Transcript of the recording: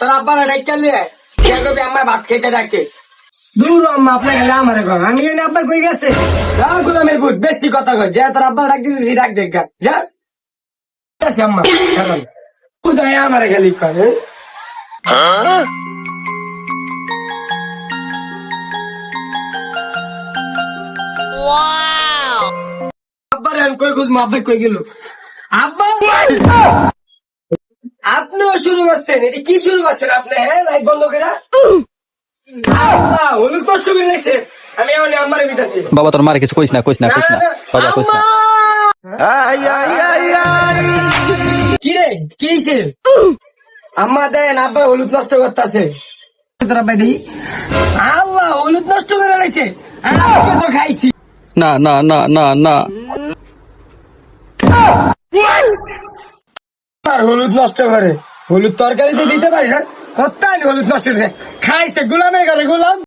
তোর আব্বার ডাক্তার নিয়ে কে করবি আমার ভাত খেতে ডাকে দূর আম্মা আপনার গেলে আমার ঘর আমি জানি আব্বা কই গেছে যা গুলামের ভূত বেশি কথা কয় যা তোর আব্বার ডাক দিতেছি ডাক দেখ যা আছে আম্মা কারণ কোথায় আমার গেলি করে আব্বার আমি কই বুঝবো আব্বা কই গেল আব্বা আপনিও শুরু করছেন এটা কি শুরু করছেন আপনি হ্যাঁ লাইট বন্ধ করে আল্লাহ হলুদ কষ্ট করে রেখেছে আমি এমন আমার বিটাছি বাবা তোর মারে কিছু কইস না বাবা কইস না কি রে কি হইছে আম্মা দেন আব্বা হলুদ নষ্ট করতেছে তোরা ভাই দেখি আল্লাহ হলুদ নষ্ট করে রেখেছে আজকে তো খাইছি না না না না না আর হলুদ নষ্ট করে হলুদ তরকারিতে দিতে পারি না কত হলুদ নষ্ট করেছে খাইছে গোলামের ঘরে গোলাম